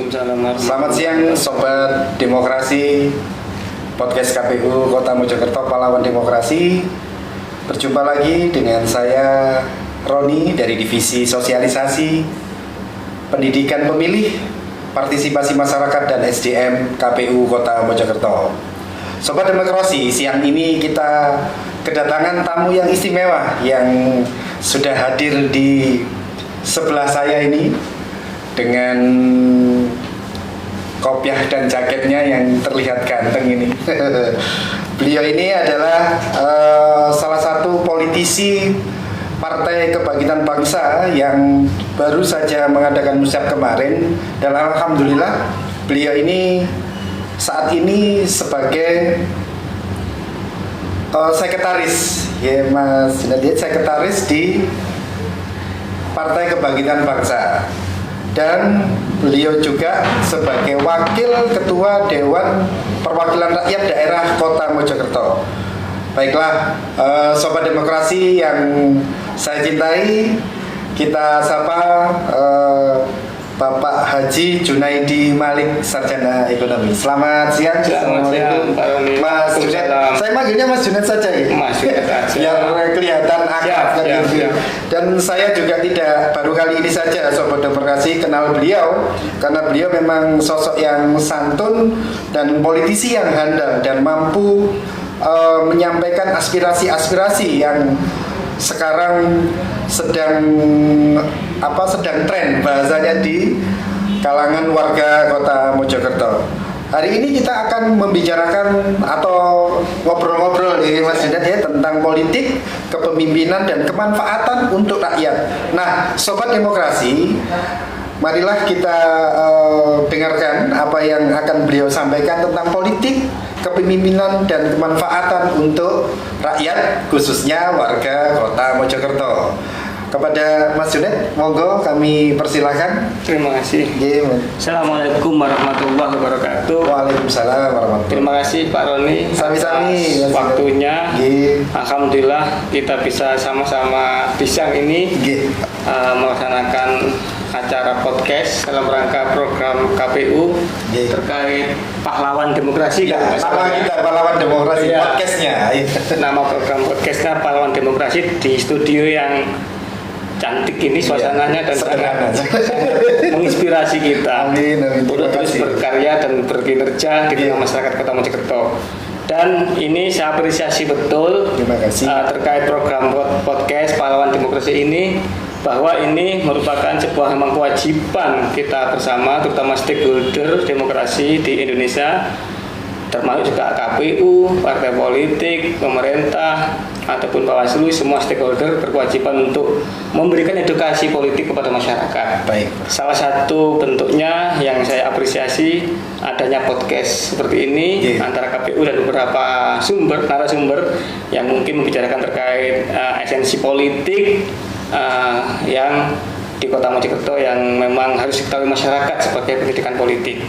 Waalaikumsalam. Selamat siang Sobat Demokrasi, Podcast KPU Kota Mojokerto, Pahlawan Demokrasi. Berjumpa lagi dengan saya Roni dari Divisi Sosialisasi, Pendidikan Pemilih, Partisipasi Masyarakat dan SDM KPU Kota Mojokerto. Sobat Demokrasi, siang ini kita kedatangan tamu yang istimewa yang sudah hadir di sebelah saya ini dengan kopiah dan jaketnya yang terlihat ganteng ini. Beliau ini adalah salah satu politisi Partai Kebangkitan Bangsa yang baru saja mengadakan musyawarah kemarin, dan alhamdulillah beliau ini saat ini sebagai sekretaris, ya Mas, jadi sekretaris di Partai Kebangkitan Bangsa, dan beliau juga sebagai wakil ketua Dewan Perwakilan Rakyat Daerah Kota Mojokerto. Baiklah, Sobat Demokrasi yang saya cintai, kita sapa Bapak Haji Junaidi Malik, Sarjana Ekonomi. Selamat siang. Selamat siang, Pak Roni. Mas Junaid. Saya manggilnya Mas Junaid saja ya. Mas Junaid saja. Biar kelihatan akrab gitu. Siap. Dan saya juga tidak baru kali ini saja Sobat Demokrasi kenal beliau, karena beliau memang sosok yang santun dan politisi yang handal dan mampu menyampaikan aspirasi-aspirasi yang sekarang sedang tren bahasanya di kalangan warga Kota Mojokerto. Hari ini kita akan membicarakan atau ngobrol-ngobrol ya Mas Junaid ya, tentang politik, kepemimpinan dan kemanfaatan untuk rakyat. Nah, Sobat Demokrasi, marilah kita dengarkan apa yang akan beliau sampaikan tentang politik, kepemimpinan dan kemanfaatan untuk rakyat, khususnya warga Kota Mojokerto. Kepada Mas Junaid, monggo kami persilahkan. Terima kasih. Assalamualaikum warahmatullahi wabarakatuh. Waalaikumsalam warahmatullahi. Terima kasih Pak Roni Sami-sami atas waktunya. Nggih. Alhamdulillah kita bisa sama-sama di siang ini melaksanakan acara podcast dalam rangka program KPU terkait pahlawan demokrasi. Ya, nama kita pahlawan demokrasi, ya. Podcastnya. Nama program podcastnya pahlawan demokrasi, di studio yang cantik ini suasananya dan sangat menginspirasi kita untuk terus berkarya dan berkinerja di tengah masyarakat Kota Mojokerto. Dan ini saya apresiasi betul terkait program podcast pahlawan demokrasi ini, bahwa ini merupakan sebuah memang kewajiban kita bersama, terutama stakeholder demokrasi di Indonesia, termasuk juga KPU, partai politik, pemerintah, ataupun Bawaslu. Semua stakeholder berkewajiban untuk memberikan edukasi politik kepada masyarakat. Baik. Salah satu bentuknya yang saya apresiasi adanya podcast seperti ini antara KPU dan beberapa narasumber yang mungkin membicarakan terkait esensi politik yang di Kota Mojokerto yang memang harus diketahui masyarakat sebagai pendidikan politik.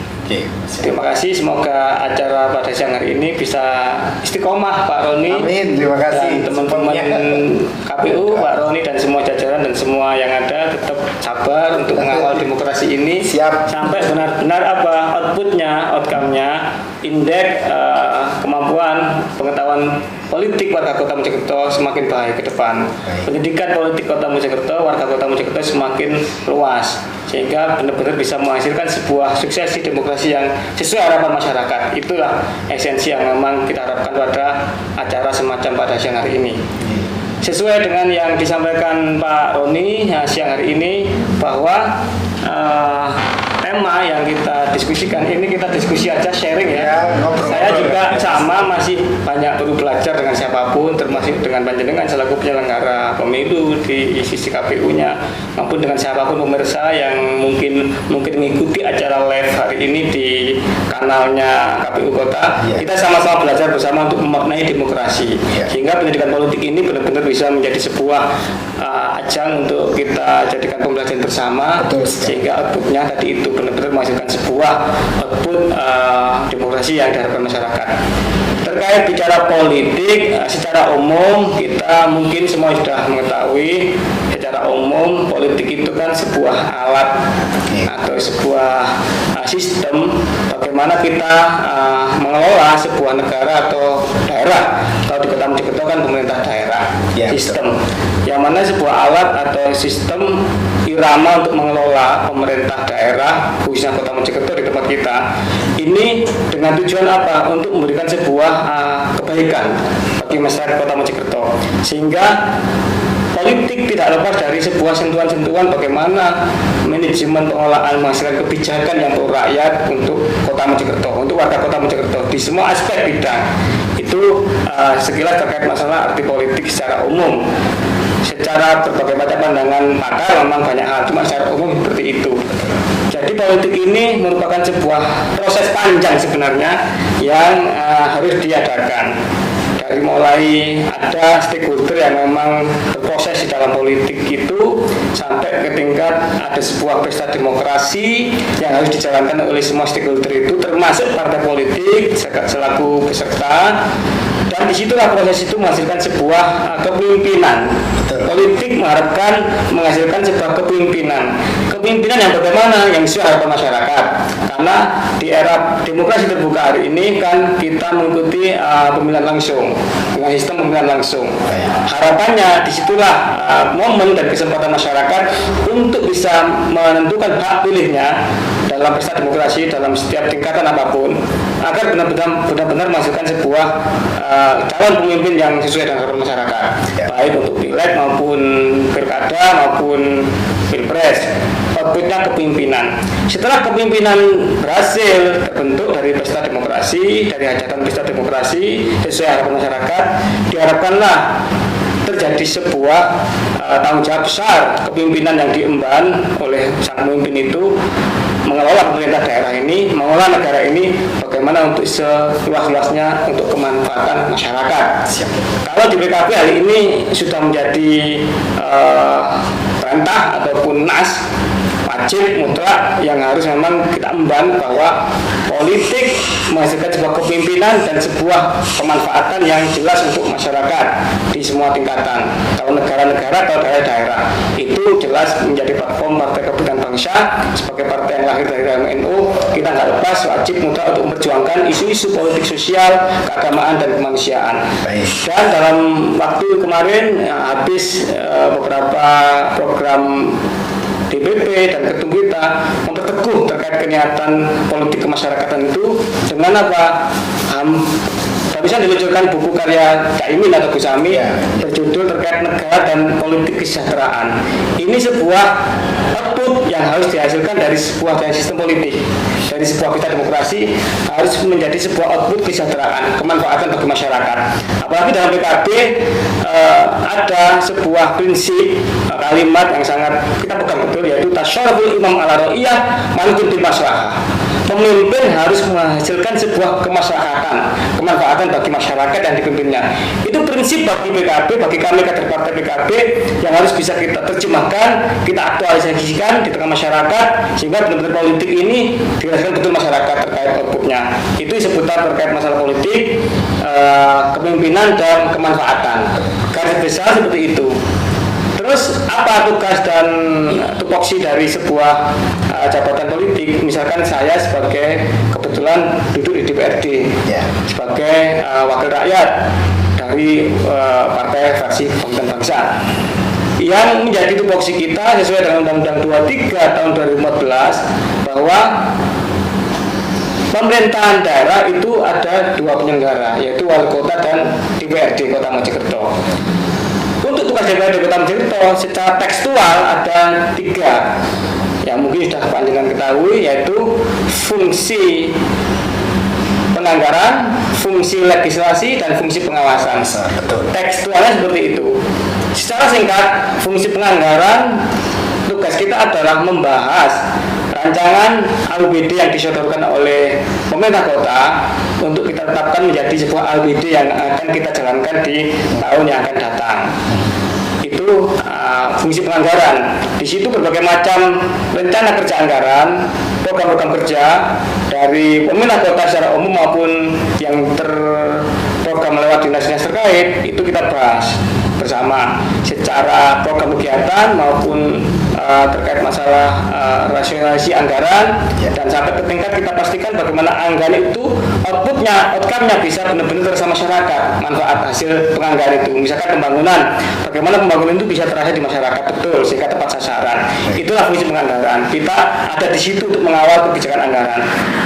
Terima kasih, semoga acara pada siang hari ini bisa istiqomah Pak Roni. Amin, terima kasih. Dan teman-teman KPU, Pak Roni dan semua jajaran dan semua yang ada tetap sabar untuk mengawal demokrasi ini. Siap. Sampai benar-benar outcome-nya, indeks kemampuan pengetahuan politik warga Kota Mojokerto semakin baik ke depan. Pendidikan politik Kota Mojokerto, warga Kota Mojokerto semakin luas, sehingga benar-benar bisa menghasilkan sebuah suksesi demokrasi yang sesuai harapan masyarakat. Itulah esensi yang memang kita harapkan pada acara semacam pada siang hari ini. Sesuai dengan yang disampaikan Pak Roni siang hari ini, bahwa tema yang kita diskusikan ini, kita diskusi aja, sharing ya. Saya juga sama, masih banyak perlu belajar dengan siapapun, termasuk dengan panjenengan selaku penyelenggara pemilu di sisi KPU-nya, maupun dengan siapapun pemirsa yang mungkin mengikuti acara live hari ini di kanalnya KPU Kota. Kita sama-sama belajar bersama untuk memaknai demokrasi, sehingga pendidikan politik ini benar-benar bisa menjadi sebuah ajang untuk kita jadikan pembelajaran bersama, sehingga outputnya tadi itu benar-benar menghasilkan sebuah output demokrasi yang diharapkan masyarakat. Terkait bicara politik, secara umum kita mungkin semua sudah mengetahui secara umum umum politik itu kan sebuah alat atau sebuah sistem bagaimana kita mengelola sebuah negara atau daerah. Kalau di Kota Mojokerto kan pemerintah daerah, sistem yang mana sebuah alat atau sistem irama untuk mengelola pemerintah daerah, khususnya Kota Mojokerto di tempat kita ini dengan tujuan apa? Untuk memberikan sebuah kebaikan bagi masyarakat Kota Mojokerto, sehingga politik tidak lepas dari sebuah sentuhan-sentuhan bagaimana manajemen pengelolaan menghasilkan kebijakan yang pro rakyat untuk Kota Mojokerto, untuk warga Kota Mojokerto di semua aspek bidang. Itu sekilas terkait masalah arti politik secara umum. Secara berbagai macam pandangan pakar memang banyak hal, cuma secara umum seperti itu. Jadi politik ini merupakan sebuah proses panjang sebenarnya yang harus diadakan. Dari mulai ada stakeholder yang memang berproses di dalam politik itu sampai ke tingkat ada sebuah pesta demokrasi yang harus dijalankan oleh semua stakeholder itu, termasuk partai politik selaku peserta. Dan disitulah proses itu menghasilkan sebuah kepemimpinan. Politik mengharapkan menghasilkan sebuah kepemimpinan. Kepemimpinan yang bagaimana? Yang sesuai harapan masyarakat. Karena di era demokrasi terbuka hari ini kan kita mengikuti pemilihan langsung dengan sistem pemilihan langsung. Harapannya disitulah momen dan kesempatan masyarakat untuk bisa menentukan hak pilihnya dalam pesta demokrasi dalam setiap tingkatan apapun, agar benar-benar menghasilkan sebuah calon pemimpin yang sesuai dengan harapan masyarakat, baik untuk pileg maupun pilkada maupun pilpres. Outputnya kepemimpinan. Setelah kepemimpinan berhasil terbentuk dari pesta demokrasi, dari hajatan pesta demokrasi sesuai harapan masyarakat, diharapkanlah terjadi sebuah tanggung jawab besar kepemimpinan yang diemban oleh sang pemimpin itu mengelola pemerintah daerah ini, mengelola negara ini bagaimana untuk seluas-luasnya untuk kemanfaatan masyarakat. Kalau di PKB hari ini sudah menjadi perintah ataupun nas wajib mutlak yang harus memang kita emban bahwa politik menghasilkan sebuah kepemimpinan dan sebuah pemanfaatan yang jelas untuk masyarakat di semua tingkatan. Kalau negara-negara atau daerah-daerah itu jelas menjadi platform Partai Kebangkitan Bangsa sebagai partai yang lahir dari NU. Kita nggak lepas wajib mutlak untuk memperjuangkan isu-isu politik sosial, keagamaan dan kemanusiaan. Dan dalam waktu kemarin habis beberapa program DPP dan ketum kita memperteguh terkait kenyataan politik kemasyarakatan itu dengan apa? Bisa diluncurkan buku karya Caimin atau Gus Ami berjudul terkait negara dan politik kesejahteraan. Ini sebuah output yang harus dihasilkan dari sebuah sistem politik, dari sebuah pesta demokrasi harus menjadi sebuah output kesejahteraan, kemanfaatan bagi masyarakat. Apalagi dalam PKB ada sebuah prinsip kalimat yang sangat kita pegang betul, yaitu tasyarruful imam ala ra'iyah manutun bil maslahah. Pemimpin harus menghasilkan sebuah kemaslahatan, kemanfaatan bagi masyarakat yang dipimpinnya. Itu prinsip bagi PKB, bagi kami kader partai PKB yang harus bisa kita terjemahkan, kita aktualisasikan di tengah masyarakat sehingga benar-benar politik ini dirasakan betul masyarakat terkait outputnya. Itu seputar terkait masalah politik, kepemimpinan dan kemanfaatan. Garis besar seperti itu. Terus apa tugas dan tupoksi dari sebuah jabatan politik? Misalkan saya sebagai kebetulan duduk di DPRD sebagai wakil rakyat dari partai fraksi Kebangkitan Bangsa. Yang menjadi tupoksi kita sesuai dengan Undang-Undang 23 tahun 2014 bahwa pemerintahan daerah itu ada dua penyelenggara, yaitu wali kota dan DPRD Kota Mojokerto. Untuk tugas DPRD Kota Mojokerto secara tekstual ada tiga yang mungkin sudah panjenengan ketahui, yaitu fungsi penganggaran, fungsi legislasi, dan fungsi pengawasan. Tekstualnya seperti itu. Secara singkat, fungsi penganggaran tugas kita adalah membahas rancangan APBD yang disodorkan oleh pemerintah kota untuk kita tetapkan menjadi sebuah APBD yang akan kita jalankan di tahun yang akan datang. Itu fungsi penganggaran. Di situ berbagai macam rencana kerja anggaran, program-program kerja dari pemerintah kota secara umum maupun yang terprogram lewat dinas-dinas terkait itu kita bahas. bersama secara program kegiatan maupun terkait masalah rasionalisasi anggaran, dan sampai ke tingkat kita pastikan bagaimana anggaran itu outcome-nya bisa benar-benar terasa masyarakat, manfaat hasil penganggaran itu. Misalkan pembangunan, bagaimana pembangunan itu bisa terasa di masyarakat betul sehingga tepat sasaran. Itulah fungsi penganggaran. Kita ada di situ untuk mengawal kebijakan anggaran.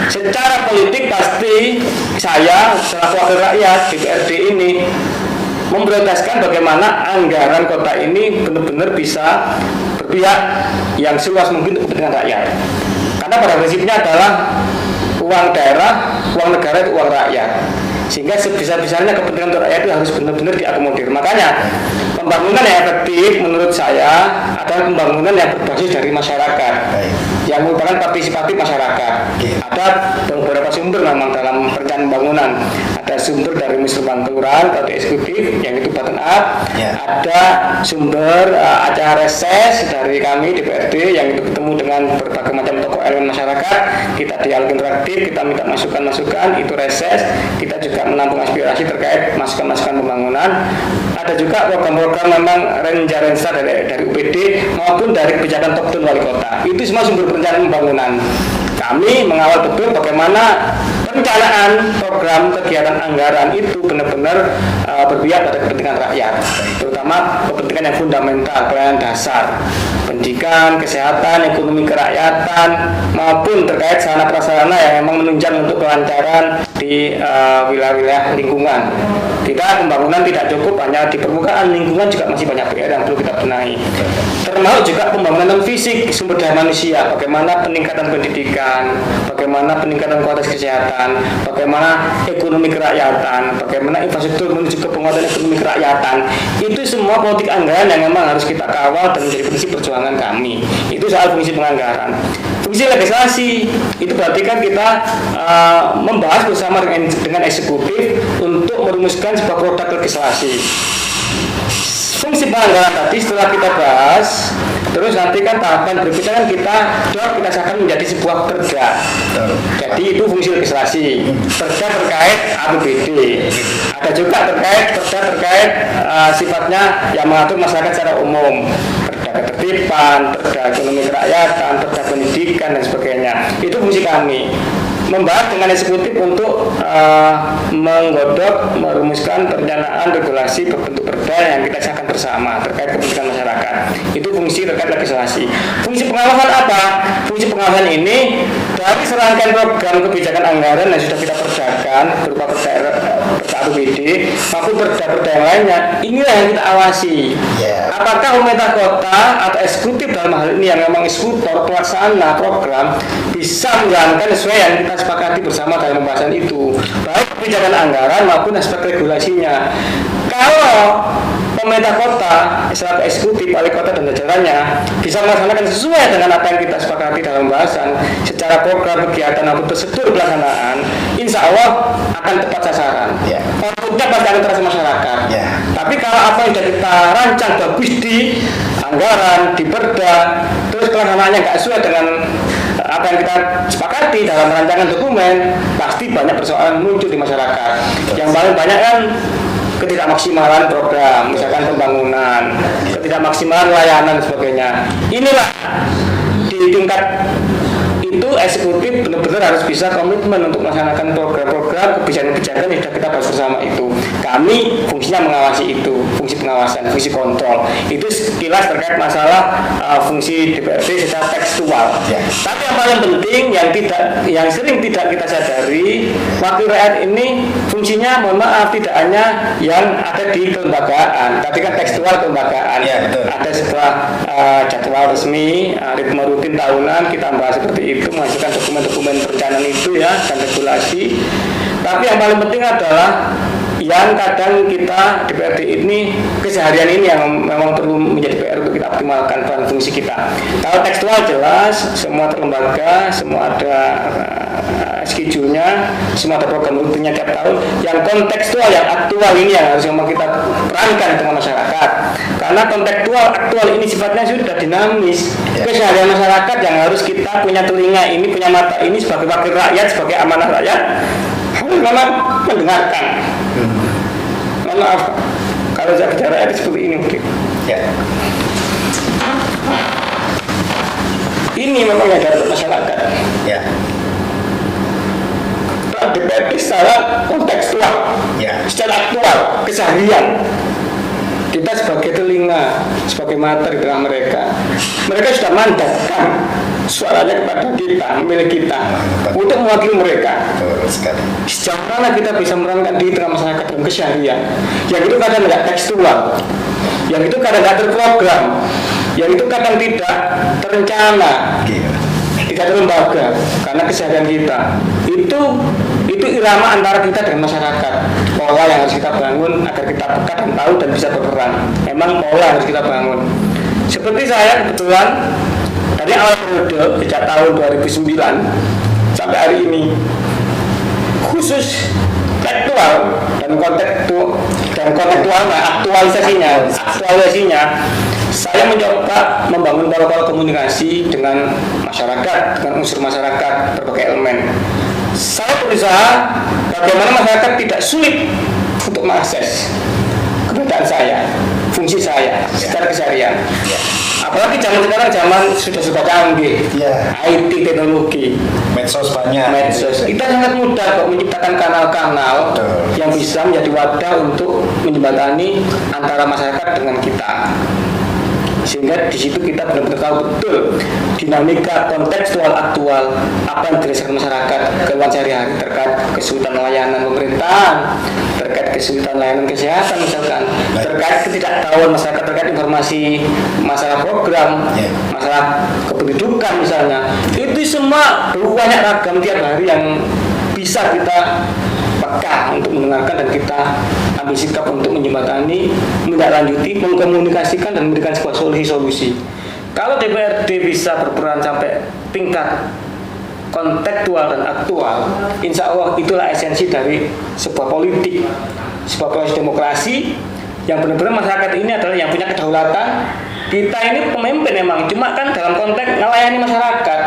Secara politik pasti saya selaku wakil rakyat DPRD ini memprioritaskan bagaimana anggaran kota ini benar-benar bisa berpihak yang seluas mungkin untuk kepentingan rakyat. Karena pada prinsipnya adalah uang daerah, uang negara itu uang rakyat. Sehingga sebesar-besarnya kepentingan untuk rakyat itu harus benar-benar diakomodir. Makanya pembangunan yang efektif menurut saya adalah pembangunan yang berbasis dari masyarakat, yang merupakan partisipatif masyarakat. Ada beberapa sumber memang dalam perencanaan pembangunan. Ada sumber dari musyawarah kelurahan atau eksekutif yang itu bottom up. Ada sumber acara reses dari kami DPRD yang itu ketemu dengan berbagai macam tokoh elemen masyarakat. Kita dialog interaktif, kita minta masukan-masukan, itu reses. Kita juga menampung aspirasi terkait masukan-masukan pembangunan. Ada juga program-program memang renca dari UPD maupun dari kebijakan top down wali kota. Itu semua sumber perencanaan pembangunan. Kami mengawal betul bagaimana perencanaan program kegiatan anggaran itu benar-benar berpihak pada kepentingan rakyat, terutama kepentingan yang fundamental, pelayanan dasar, pendidikan, kesehatan, ekonomi kerakyatan, maupun terkait sarana prasarana yang memang menunjang untuk kelancaran di wilayah-wilayah lingkungan. Kita pembangunan tidak cukup hanya di permukaan, lingkungan juga masih banyak PR yang perlu kita benahi. Termasuk juga pembangunan non fisik, sumber daya manusia, bagaimana peningkatan pendidikan, bagaimana peningkatan kualitas kesehatan, bagaimana ekonomi kerakyatan, bagaimana infrastruktur menuju ke penguatan ekonomi kerakyatan. Itu semua politik anggaran yang memang harus kita kawal dan menjadi prinsip perjuangan kami. Itu soal fungsi penganggaran. Fungsi legislasi itu berarti kan kita membahas bersama dengan eksekutif untuk merumuskan sebuah produk legislasi. Fungsi penganggaran tadi setelah kita bahas, terus nanti kan tahapan berikutnya kan kita sahkan menjadi sebuah perda. Jadi itu fungsi legislasi. Perda terkait APBD. Ada juga perda terkait sifatnya yang mengatur masyarakat secara umum. Perda ketertiban, perda ekonomi kerakyatan, perda pendidikan dan sebagainya. Itu fungsi kami. Membahas dengan eksekutif untuk menggodok, merumuskan perencanaan regulasi berbentuk perda yang kita sahkan bersama terkait kepentingan masyarakat. Itu fungsi terkait legislasi. Fungsi pengawasan apa? Fungsi pengawasan ini dari serangkaian program kebijakan anggaran yang sudah kita perdakan berupa perda APBD maupun perda-perda yang lainnya, inilah yang kita awasi. Apakah pemerintah kota atau eksekutif dalam hal ini yang memang eksekutor pelaksana program bisa menjalankan sesuai yang kita sepakati bersama dalam pembahasan itu, baik kebijakan anggaran maupun aspek regulasinya. Kalau pemerintah kota, selaku eksekutif, wali kota dan jajarannya bisa melaksanakan sesuai dengan apa yang kita sepakati dalam pembahasan secara program kegiatan maupun prosedur pelaksanaan, insya Allah akan tepat sasaran. Outputnya pasti akan terasa masyarakat. Tapi kalau apa yang sudah kita rancang bagus di anggaran, di perda, terus pelaksanaannya nggak sesuai dengan apa yang kita sepakati dalam rancangan dokumen, pasti banyak persoalan muncul di masyarakat. Yang paling banyak kan ketidakmaksimalan program, misalkan pembangunan, ketidakmaksimalan layanan dan sebagainya. Inilah di tingkat itu eksekutif benar-benar harus bisa komitmen untuk melaksanakan program-program kebijakan-kebijakan yang sudah kita bahas bersama itu. Kami fungsinya mengawasi itu, fungsi pengawasan, fungsi kontrol. Itu sekilas terkait masalah fungsi DPRD secara tekstual. Tapi yang paling penting yang sering tidak kita sadari, wakil rakyat ini fungsinya mohon maaf tidak hanya yang ada di kelembagaan, tapi kan tekstual kelembagaan. Ada sebuah jadwal resmi, ritme rutin tahunan kita bahas seperti itu, menghasilkan dokumen-dokumen perencanaan itu ya dan regulasi. Tapi yang paling penting adalah yang kadang kita DPRD ini keseharian ini yang memang perlu menjadi PR untuk kita optimalkan peran fungsi kita. Kalau tekstual jelas, semua terlembaga, semua ada schedule-nya, semua ada program rutinnya tiap tahun. Yang kontekstual, yang aktual ini yang harus memang kita perankan dengan masyarakat. Karena kontekstual, aktual ini sifatnya sudah dinamis. Keseharian masyarakat yang harus kita punya telinga ini, punya mata ini sebagai wakil rakyat, sebagai amanah rakyat, harus memang mendengarkan. Maaf, kalau saya bicara itu seperti ini mungkin. Ya. Ini memang yang dari masyarakat. Ya. DPRD secara kontekstual, Ya. secara aktual, keseharian. Kita sebagai telinga, sebagai mata di tengah mereka sudah mandatkan suaranya kepada kita, milik kita, untuk mewakili mereka. Betul sekali. Sejauh mana kita bisa merankan di tengah masyarakat dalam keseharian, yang itu kadang nggak tekstual, yang itu kadang nggak terprogram, yang itu kadang tidak terencana, tidak terlembaga, karena keseharian kita itu irama antara kita dengan masyarakat. Pola yang harus kita bangun agar kita peka dan tahu dan bisa berperan. Memang pola yang harus kita bangun. Seperti saya kebetulan dari awal periode sejak tahun 2009 sampai hari ini, khusus aktual dan aktualisasinya saya mencoba membangun pola-pola komunikasi dengan masyarakat, dengan unsur masyarakat, berbagai elemen. Saya berusaha bagaimana masyarakat tidak sulit untuk mengakses keberadaan saya, fungsi saya secara keseharian. Apalagi zaman sekarang sudah canggih, IT, teknologi, medsos banyak. Kita sangat mudah kok menciptakan kanal-kanal yang bisa menjadi wadah untuk menjembatani antara masyarakat dengan kita. Sehingga di situ kita benar-benar tahu betul dinamika kontekstual aktual apa yang dirasakan masyarakat keluhan sehari-hari terkait kesulitan layanan pemerintahan, terkait kesulitan layanan kesehatan misalkan, terkait ketidaktahuan masyarakat terkait informasi masalah program, masalah kependudukan misalnya. Itu semua banyak ragam tiap hari yang bisa kita peka untuk mendengarkan dan kita ambil sikap untuk menjembatani, menindaklanjuti, mengkomunikasikan dan memberikan sebuah solusi. Kalau DPRD bisa berperan sampai tingkat kontekstual dan aktual, insya Allah itulah esensi dari sebuah politik, sebuah proses demokrasi yang benar-benar masyarakat ini adalah yang punya kedaulatan. Kita ini pemimpin memang, cuma kan dalam konteks melayani masyarakat.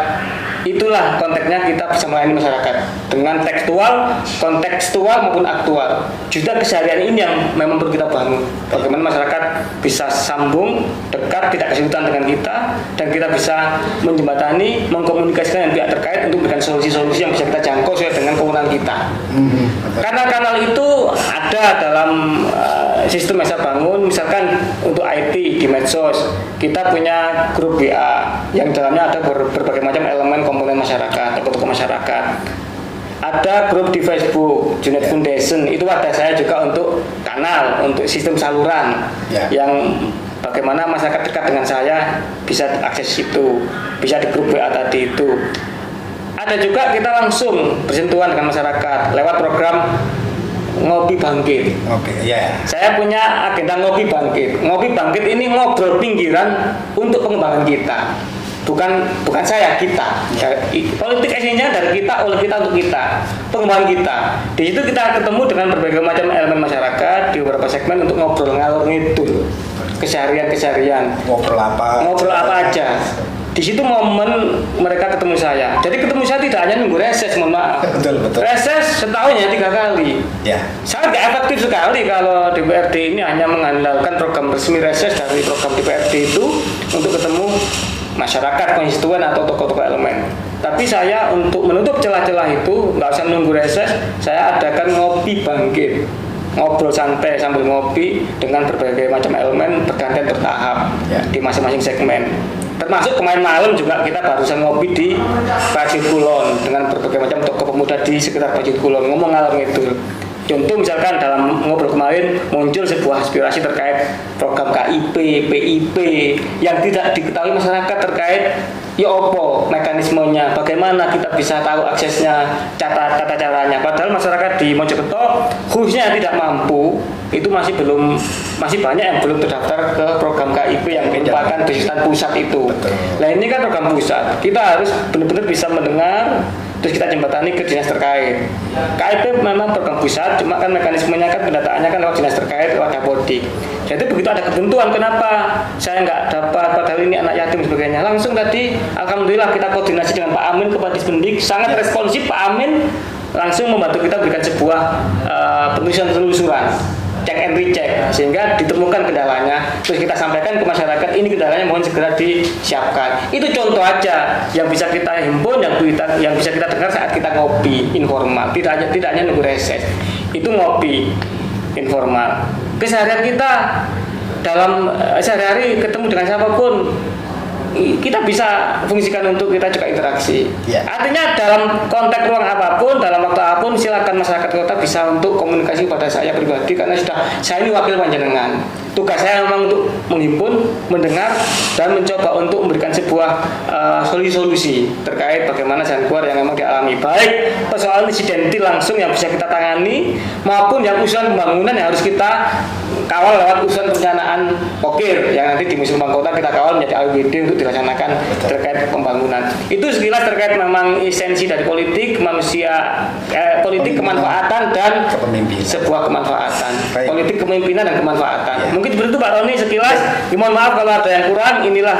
Itulah konteksnya kita bisa melayani masyarakat dengan kontekstual maupun aktual. Juga keseharian ini yang memang perlu kita bangun. Bagaimana masyarakat bisa sambung, dekat, tidak kesulitan dengan kita, dan kita bisa menjembatani, mengkomunikasikan dengan pihak terkait untuk memberikan solusi-solusi yang bisa kita jangkau sesuai dengan kewenangan kita. Karena kanal itu ada dalam sistem yang saya bangun, misalkan untuk IT di medsos, kita punya grup WA yang dalamnya ada berbagai macam elemen komponen masyarakat, tokoh-tokoh masyarakat. Ada grup di Facebook, Junet Foundation, itu wadah saya juga untuk kanal, untuk sistem saluran yang bagaimana masyarakat dekat dengan saya bisa akses itu, bisa di grup WA tadi itu. Ada juga kita langsung bersentuhan dengan masyarakat lewat program Ngopi Bangkit. Saya punya agenda Ngopi Bangkit. Ngopi Bangkit ini ngobrol pinggiran untuk pengembangan kita. Bukan saya, kita. Politik esensinya dari kita, oleh kita, untuk kita. Pengembangan kita. Di situ kita ketemu dengan berbagai macam elemen masyarakat di beberapa segmen untuk ngobrol ngalor ngidul. Keseharian. Ngobrol apa aja. Di situ momen mereka ketemu saya. Jadi ketemu saya tidak hanya nunggu reses, mohon maaf. Betul. Reses setahun ya 3 kali. Sangat gak efektif sekali kalau DPRD ini hanya mengandalkan program resmi reses dari program DPRD itu untuk ketemu masyarakat, konstituen atau tokoh-tokoh elemen. Tapi saya untuk menutup celah-celah itu nggak usah nunggu reses, saya adakan Ngopi Bangkit. Ngobrol santai sambil ngopi dengan berbagai macam elemen bergantian bertahap di masing-masing segmen. Termasuk kemarin malam juga kita barusan ngopi di Bajut Kulon dengan berbagai macam tokoh pemuda di sekitar Bajut Kulon, ngomong ngalor ngidul. Contoh misalkan dalam ngobrol kemarin muncul sebuah aspirasi terkait program KIP, PIP yang tidak diketahui masyarakat terkait opo mekanismenya, bagaimana kita bisa tahu aksesnya, tata caranya. Padahal masyarakat di Mojokerto khususnya yang tidak mampu itu masih banyak yang belum terdaftar ke program KIP yang merupakan desain pusat itu. Nah ini kan program pusat, kita harus benar-benar bisa mendengar, terus kita jembatani ke dinas terkait. KIP memang program pusat, cuma kan mekanismenya kan pendataannya kan lewat dinas terkait, lewat Dapodik. Jadi begitu ada ketentuan, kenapa saya nggak dapat, padahal ini anak yatim dan sebagainya, langsung tadi alhamdulillah kita koordinasi dengan Pak Amin, Kepala Dispendik, sangat responsif Pak Amin, langsung membantu kita berikan sebuah penelusuran check and recheck sehingga ditemukan kendalanya, terus kita sampaikan ke masyarakat ini kendalanya, mohon segera disiapkan. Itu contoh aja yang bisa kita himpun, yang bisa kita dengar saat kita ngopi informal, tidak hanya nunggu reses. Itu ngopi informal. Keseharian kita dalam sehari-hari ketemu dengan siapapun, kita bisa fungsikan untuk kita juga interaksi. Artinya dalam konteks ruang apapun, dalam waktu apapun, silakan masyarakat kota bisa untuk komunikasi pada saya pribadi, karena saya ini wakil panjenengan. Tugas saya memang untuk menghimpun, mendengar, dan mencoba untuk memberikan sebuah solusi terkait bagaimana jalan keluar yang memang dialami, baik persoalan insidentil langsung yang bisa kita tangani, maupun yang usulan pembangunan yang harus kita kawal lewat usulan perencanaan pokir yang nanti di Museum Kota kita kawal menjadi AWD untuk dilaksanakan terkait pembangunan. Itu sekilas terkait memang esensi dari politik manusia, politik kemanfaatan dan sebuah kemanfaatan. Baik. Politik kepemimpinan dan kemanfaatan. Mungkin seperti itu Pak Roni sekilas. Mohon maaf kalau ada yang kurang. Inilah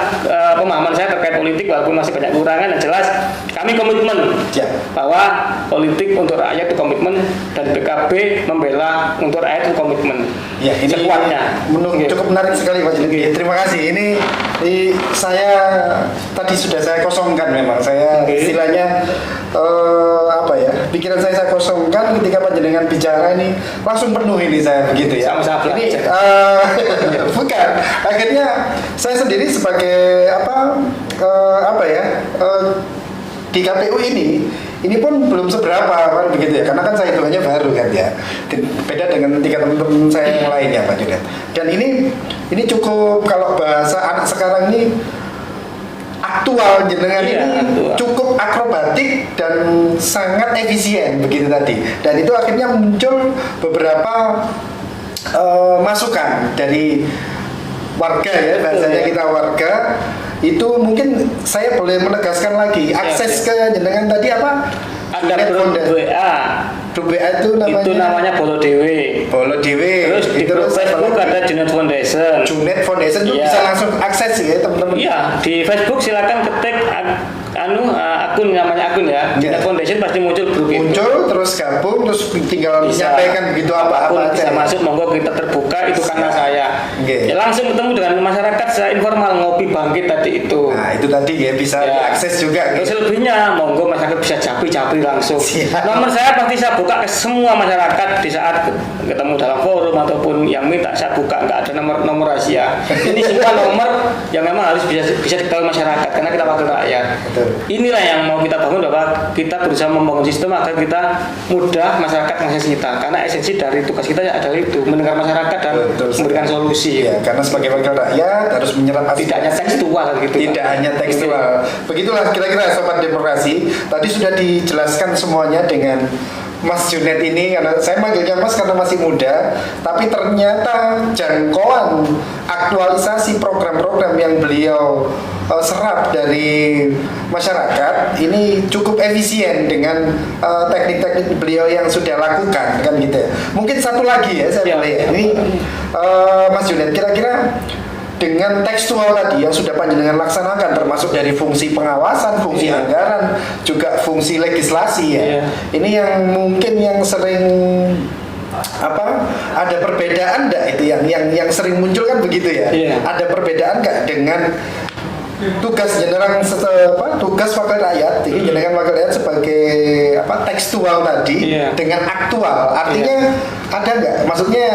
pemahaman saya terkait politik, walaupun masih banyak kekurangan. Yang jelas kami komitmen bahwa politik untuk rakyat itu komitmen, dan PKB membela untuk rakyat itu komitmen. Ya, ini sekuatnya. Cukup menarik sekali Pak Junet. Terima kasih. Ini saya tadi sudah saya kosongkan, memang saya istilahnya pikiran saya kosongkan ketika panjenengan bicara ini langsung penuh ini saya begitu ya. Sama-sama ini bukan. Akhirnya saya sendiri sebagai di KPU ini pun belum seberapa kan begitu ya, karena kan saya hitungannya baru kan ya, beda dengan 3 teman-teman saya yang lain ya Pak Junet. Dan ini cukup, kalau bahasa anak sekarang ini aktual, jenengan ini cukup akrobatik dan sangat efisien begitu tadi. Dan itu akhirnya muncul beberapa masukan dari warga ya, bahasanya kita warga. Itu mungkin saya boleh menegaskan lagi, akses ke jenengan tadi apa? Ada grup WA. Grup WA itu namanya Bolo Dewe. Terus di grup Facebook ada Junet Foundation. Junet Foundation itu bisa langsung akses ya teman-teman. Iya, di Facebook silakan ketik akun, namanya akun ya. Junet Foundation pasti muncul grup itu. Muncul terus gabung, terus tinggal menyampaikan begitu apa-apa bisa masuk, monggo kita terbuka, itu karena saya. Ya, langsung ketemu dengan masyarakat secara informal, ngopi bangkit tadi itu. Nah, itu tadi ya bisa diakses juga. Terus selebihnya monggo masyarakat bisa capri langsung. Nomor saya pasti saya buka ke semua masyarakat di saat ketemu dalam forum ataupun yang minta saya buka, nggak ada nomor rahasia. Ini semua nomor yang memang harus bisa diketahui masyarakat karena kita wakil rakyat. Betul. Inilah yang mau kita bangun, bahwa kita berusaha membangun sistem agar kita mudah masyarakat mengakses kita, karena esensi dari tugas kita adalah itu, mendengar masyarakat dan memberikan solusi. Ya, karena sebagai wakil rakyat harus menyerap aspirasi. Tidak hanya tekstual gitu. Tidak hanya tekstual. Begitulah kira-kira Sobat Demokrasi. Tadi sudah dijelaskan semuanya dengan Mas Junet ini, karena saya manggilnya Mas karena masih muda, tapi ternyata jangkauan aktualisasi program-program yang beliau serap dari masyarakat ini cukup efisien dengan teknik-teknik beliau yang sudah lakukan kan gitu ya. Mungkin satu lagi ya saya boleh. Ini Mas Junet, kira-kira dengan tekstual tadi yang sudah panjenengan laksanakan, termasuk dari fungsi pengawasan, fungsi anggaran, juga fungsi legislasi ya. Ini yang mungkin yang sering ada perbedaan enggak itu yang sering muncul kan begitu ya. Ada perbedaan enggak dengan tugas jenengan tugas wakil rakyat, jadi jenengan wakil rakyat sebagai tekstual tadi dengan aktual, artinya ada enggak? Maksudnya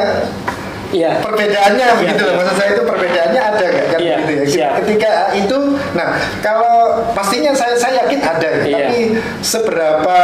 perbedaannya begitu loh, maksud saya itu perbedaannya ada nggak kan begitu ya. Ketika itu, nah kalau pastinya saya yakin ada, tapi seberapa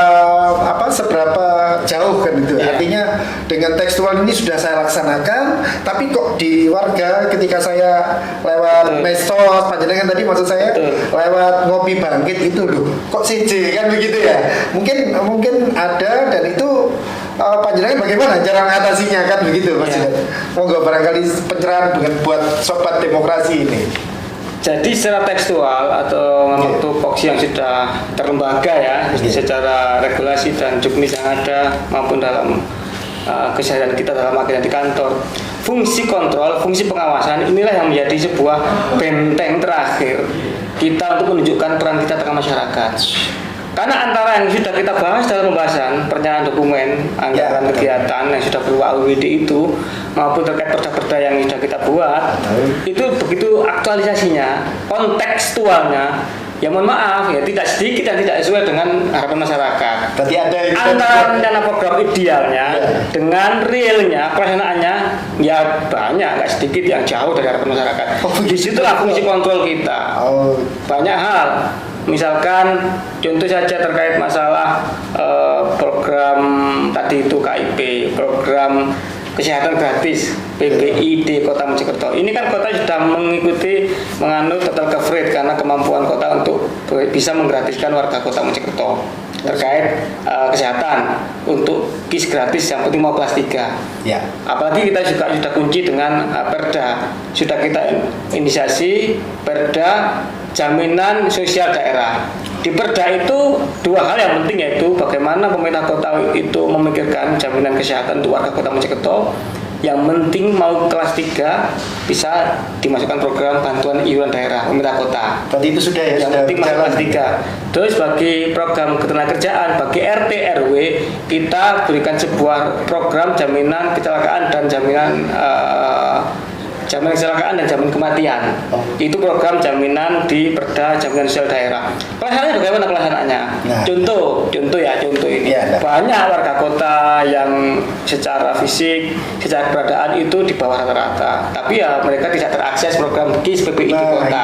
jauh kan itu. Artinya dengan tekstual ini sudah saya laksanakan, tapi kok di warga ketika saya lewat medsos, panjenengan tadi maksud saya lewat ngopi bangkit itu loh, kok CJ kan begitu ya. Mungkin ada, dan itu panjenengan bagaimana cara mengatasinya kan begitu Mas Junet. Monggo barangkali pencerahan buat Sobat Demokrasi ini. Jadi secara tekstual atau memang tupoksi yang sudah terlembaga ya, secara regulasi dan juknis yang ada maupun dalam keseharian kita dalam akhirnya di kantor, fungsi kontrol, fungsi pengawasan inilah yang menjadi sebuah benteng terakhir kita untuk menunjukkan peran kita tengah masyarakat. Karena antara yang sudah kita bahas dalam pembahasan perencanaan dokumen anggaran kegiatan yang sudah berupa APBD itu maupun terkait perda-perda yang sudah kita buat itu begitu aktualisasinya, kontekstualnya, ya mohon maaf ya tidak sedikit dan tidak sesuai dengan harapan masyarakat. Berarti ada Antara rencana program idealnya dengan realnya pelaksanaannya ya banyak, nggak sedikit yang jauh dari harapan masyarakat. Disitulah fungsi kontrol kita. Banyak hal. Misalkan contoh saja terkait masalah program tadi itu KIP, program kesehatan gratis PBID Kota Mojokerto. Ini kan kota sudah mengikuti menganut total coverage karena kemampuan kota untuk bisa menggratiskan warga Kota Mojokerto terkait kesehatan untuk KIS gratis yang penting mau kelas 3. Ya. Apalagi kita juga sudah kunci dengan Perda. Sudah kita inisiasi Perda jaminan sosial daerah. Di Perda itu dua hal yang penting, yaitu bagaimana pemerintah kota itu memikirkan jaminan kesehatan untuk warga Kota Mojokerto. Yang penting mau kelas 3 bisa dimasukkan program bantuan iuran daerah pemerintah kota. Tadi itu sudah ya. Yang sudah penting masuk kelas 3. Terus bagi program ketenagakerjaan bagi RT RW kita berikan sebuah program jaminan kecelakaan dan jaminan kecelakaan dan jaminan kematian. Itu program jaminan di Perda jaminan sosial daerah. Pelaksanaannya bagaimana pelaksanaannya? Contoh ini. Banyak warga kota yang secara fisik, secara keberadaan itu di bawah rata-rata. Tapi ya mereka tidak terakses program KIS PPI di kota.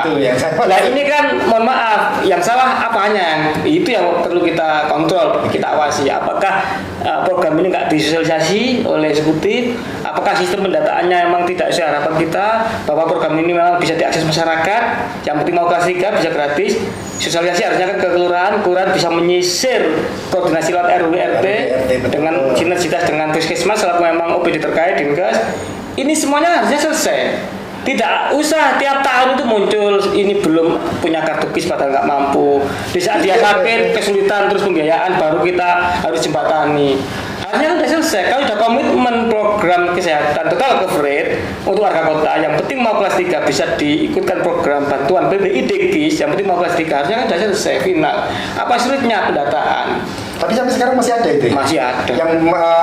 Nah ini kan mohon maaf, yang salah apanya? Itu yang perlu kita kontrol, kita awasi. Apakah program ini nggak disosialisasi oleh eksekutif? Apakah sistem pendataannya memang tidak sesuai harapan kita bahwa program ini memang bisa diakses masyarakat, yang penting mau kelas 3 bisa gratis. Sosialisasi harusnya kan ke kelurahan bisa menyisir koordinasi lewat RW RT dengan sinergitas dengan puskesmas selaku memang OPD terkait Dinkes. Ini semuanya harusnya selesai. Tidak usah tiap tahun itu muncul ini belum punya kartu KIS padahal nggak mampu. Di saat dia sakit kesulitan terus pembiayaan baru kita harus jembatani. Harusnya sudah selesai. Kalau sudah komitmen program kesehatan total coverage untuk warga kota, yang penting mau kelas 3 bisa diikutkan program bantuan PBID KIS, yang penting mau kelas 3 harusnya kan sudah selesai final. Apa sulitnya pendataan? Tapi sampai sekarang masih ada itu. Masih ada. Yang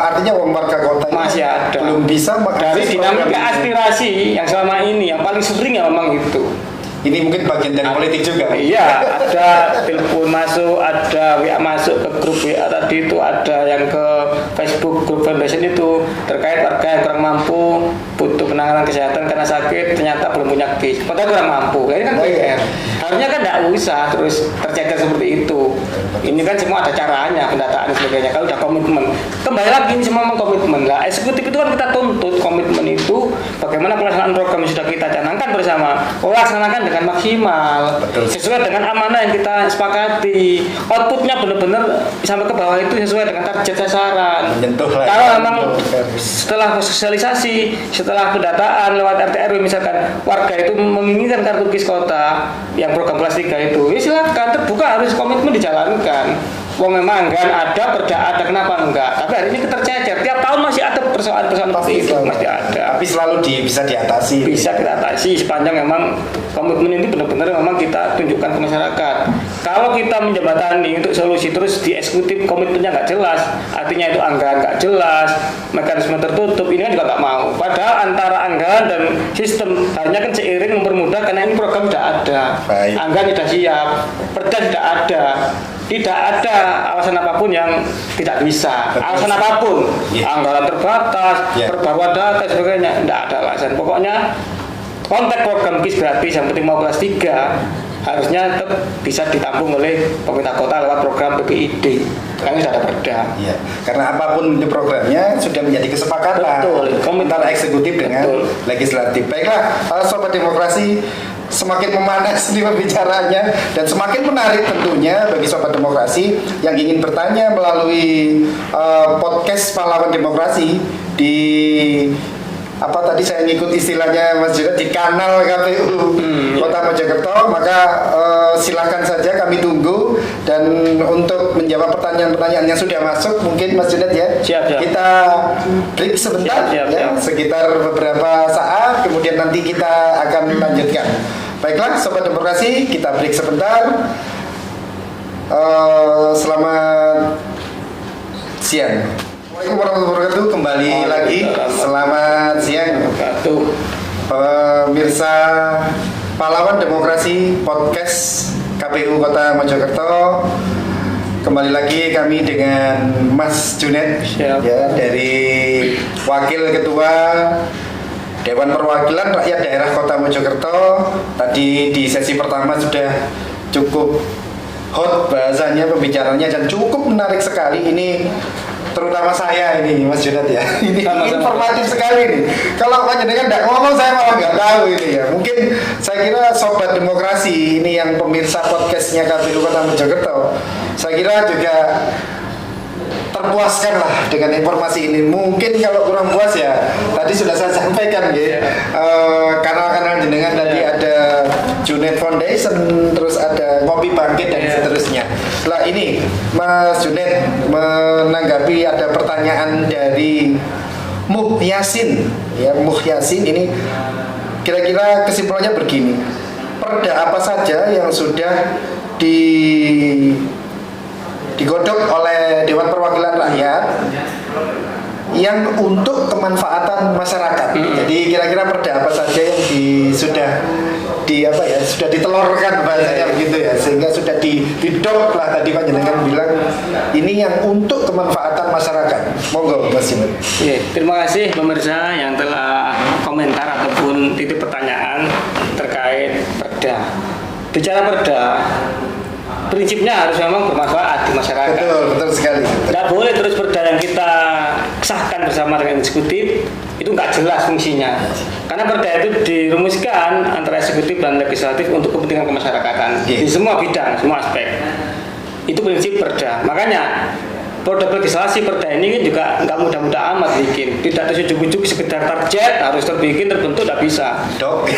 artinya warga kota masih ada. Belum bisa dari dinamika aspirasi yang selama ini yang paling sering ya memang itu. Ini mungkin bagian dari politik juga. Iya, ada telepon masuk, ada WA masuk ke grup WA tadi itu, ada yang ke Facebook grup foundation itu terkait warga yang kurang mampu butuh penanganan kesehatan karena sakit ternyata belum punya KIS, padahal kurang mampu. Ini kan PR. Harusnya kan tidak usah terus tercecer seperti itu. Ini kan semua ada caranya, pendataan dan sebagainya. Kalau udah komitmen, kembali lagi ini semua komitmen lah. Eksekutif itu kan kita tuntut komitmen itu, bagaimana pelaksanaan program yang sudah kita canangkan bersama, laksanakan dengan maksimal. Betul. Sesuai dengan amanah yang kita sepakati. Outputnya benar-benar sampai ke bawah itu sesuai dengan target sasaran. Kalau memang setelah sosialisasi, setelah pendataan lewat RT RW misalkan warga itu menginginkan kartu KIS kota yang program kelas 3 itu, ya silakan, terbuka, harus komitmen dijalankan. Wong memang kan ada Perda ada, kenapa enggak? Tapi hari ini tercecer, tiap tahun masih ada persoalan-persoalan seperti itu, masih ada. Tapi selalu bisa diatasi. Bisa kita atasi sepanjang memang komitmen ini benar-benar memang kita tunjukkan ke masyarakat. Kalau kita menjembatani untuk solusi terus di eksekutif komitmennya nggak jelas, artinya itu anggaran nggak jelas, mekanisme tertutup, ini kan juga nggak mau. Padahal antara anggaran dan sistem harusnya kan seiring mempermudah karena ini program sudah ada, anggaran sudah siap, Perda sudah ada. Tidak ada alasan apapun yang tidak bisa. Alasan apapun, anggaran terbatas, perbaruan data, sebagainya, tidak ada alasan. Pokoknya konteks program KIS gratis yang penting mau kelas 3 harusnya tetap bisa ditampung oleh pemerintah kota lewat program PPID. Karena sudah ada Perda. Iya. Karena apapun itu programnya sudah menjadi kesepakatan antara eksekutif dengan legislatif. Baiklah, Sobat Demokrasi, semakin memanas di pembicaraannya dan semakin menarik tentunya bagi Sobat Demokrasi yang ingin bertanya melalui podcast Pahlawan Demokrasi di apa tadi saya ngikut istilahnya Mas Junet di kanal KPU Kota Mojokerto, maka silakan saja kami tunggu. Dan untuk menjawab pertanyaan-pertanyaan yang sudah masuk mungkin Mas Junet ya, siap. Kita break sebentar siap. Sekitar beberapa saat kemudian nanti kita akan melanjutkan. Baiklah Sobat Demokrasi, kita break sebentar. Selamat siang. Assalamualaikum warahmatullahi wabarakatuh. Kembali lagi. Selamat siang. Pemirsa Pahlawan Demokrasi Podcast KPU Kota Mojokerto. Kembali lagi kami dengan Mas Junet ya, dari Wakil Ketua Dewan Perwakilan Rakyat Daerah Kota Mojokerto. Tadi di sesi pertama sudah cukup hot bahasanya, pembicaranya, dan cukup menarik sekali. Ini terutama saya ini Mas Junet ya. Ini informatif sekali nih. Kalau panjenengan nggak ngomong saya malah nggak tahu ini ya. Mungkin saya kira Sobat Demokrasi ini yang pemirsa podcastnya KPU Kota Mojokerto, saya kira juga terpuaskan lah dengan informasi ini. Mungkin kalau kurang puas ya tadi sudah saya sampaikan ya. Kanal-kanal jenengan tadi ada Junet Foundation, terus ada Kopi Bangkit dan seterusnya. Setelah ini Mas Junet menanggapi ada pertanyaan dari Muh Yasin ya. Muh Yasin ini kira-kira kesimpulannya begini. Perda apa saja yang sudah digodok oleh Dewan Perwakilan Rakyat yang untuk kemanfaatan masyarakat. Jadi kira-kira perda apa saja yang sudah ditelurkan bahasanya begitu ya, sehingga sudah didok lah tadi panjenengan bilang ini yang untuk kemanfaatan masyarakat. Monggo Mas Simon. Terima kasih pemirsa yang telah komentar ataupun titip pertanyaan terkait perda. Bicara perda, prinsipnya harus memang bermanfaat di masyarakat. Betul sekali. Tidak boleh terus perda yang kita sahkan bersama dengan eksekutif itu nggak jelas fungsinya. Karena perda itu dirumuskan antara eksekutif dan legislatif untuk kepentingan kemasyarakatan di semua bidang, semua aspek. Itu prinsip perda. Makanya produk legislasi perda ini juga nggak mudah-mudah amat bikin. Tidak tersujuk-ujuk sekedar target harus terbikin terbentuk, tidak bisa.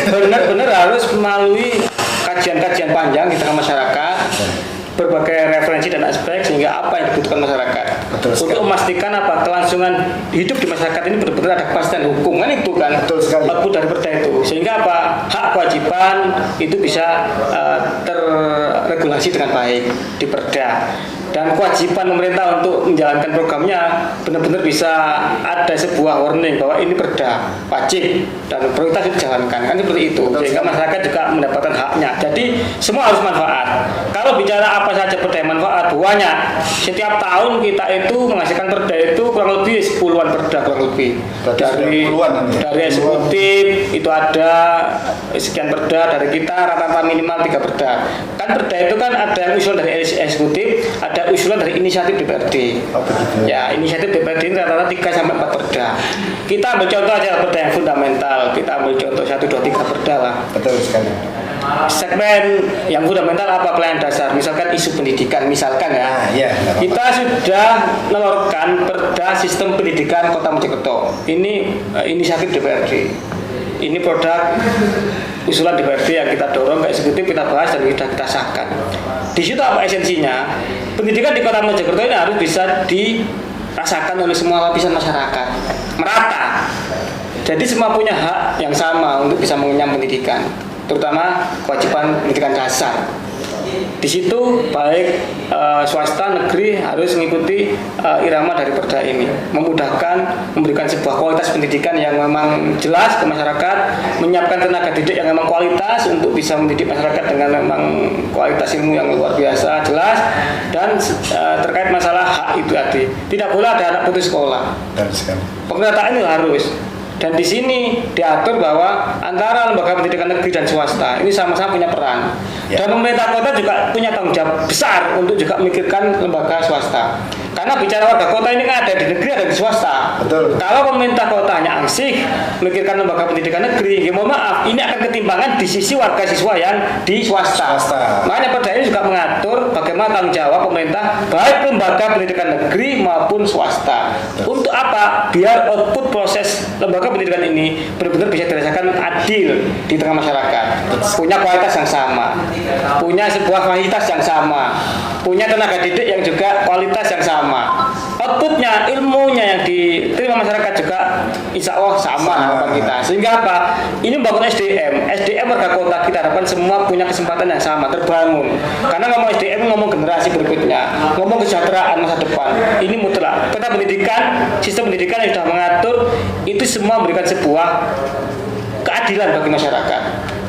Benar-benar harus melalui kajian-kajian panjang di tengah masyarakat, berbagai referensi dan aspek, sehingga apa yang dibutuhkan masyarakat untuk memastikan kelangsungan hidup di masyarakat ini benar-benar ada kepastian hukum, kan itu kan output dari perda itu, sehingga hak kewajiban itu bisa terregulasi dengan baik di perda, dan kewajiban pemerintah untuk menjalankan programnya benar-benar bisa ada sebuah warning bahwa ini perda wajib dan prioritas dijalankan, kan seperti itu, sehingga masyarakat juga mendapatkan haknya. Jadi semua harus manfaat. Kalau bicara apa saja perda yang manfaat, banyak. Setiap tahun kita itu menghasilkan perda itu kurang lebih 10-an perda kurang lebih. Dari eksekutif itu ada sekian perda, dari kita rata-rata minimal 3 perda. Kan perda itu kan ada yang usulan dari eksekutif, ada usulan dari inisiatif DPRD. Ya, inisiatif DPRD ini rata-rata 3-4 perda. Kita ambil contoh aja perda yang fundamental. Kita ambil contoh 1, 2, 3 perda lah. Betul sekali. Segmen yang fundamental apa, pelayanan dasar, misalkan isu pendidikan, misalkan ya. Kita sudah menelurkan perda sistem pendidikan Kota Mojokerto. Ini inisiatif DPRD. Ini produk usulan DPRD yang kita dorong ke eksekutif, kita bahas dan kita sahkan. Di situ apa esensinya? Pendidikan di Kota Mojokerto ini harus bisa dirasakan oleh semua lapisan masyarakat, merata. Jadi semua punya hak yang sama untuk bisa mengenyam pendidikan, terutama kewajiban pendidikan dasar. Di situ baik swasta, negeri harus mengikuti irama dari perda ini, memudahkan, memberikan sebuah kualitas pendidikan yang memang jelas ke masyarakat, menyiapkan tenaga didik yang memang kualitas untuk bisa mendidik masyarakat dengan memang kualitas ilmu yang luar biasa, jelas, dan terkait masalah hak itu tadi, tidak boleh ada anak putus sekolah. Pemerataan itu harus. Dan di sini diatur bahwa antara lembaga pendidikan negeri dan swasta ini sama-sama punya peran. Dan pemerintah kota juga punya tanggung jawab besar untuk juga memikirkan lembaga swasta. Karena bicara warga kota ini kan ada di negeri, ada di swasta. Kalau pemerintah kota hanya asik memikirkan lembaga pendidikan negeri, ya mohon maaf, ini akan ketimpangan di sisi warga siswa yang di swasta. Makanya perda ini juga mengatur bagaimana tanggung jawab pemerintah baik lembaga pendidikan negeri maupun swasta. Untuk apa? Biar output proses lembaga pendidikan ini benar-benar bisa dirasakan adil di tengah masyarakat, punya kualitas yang sama, punya sebuah fasilitas yang sama, punya tenaga didik yang juga kualitas yang sama. outputnya, ilmunya yang diterima masyarakat juga insya Allah sama harapan kita. Sehingga apa? Ini membangun SDM warga kota kita harapkan semua punya kesempatan yang sama terbangun. Karena ngomong SDM ngomong generasi berikutnya, ngomong kesejahteraan masa depan. Ini mutlak. Peta pendidikan, sistem pendidikan yang sudah mengatur itu semua memberikan sebuah keadilan bagi masyarakat.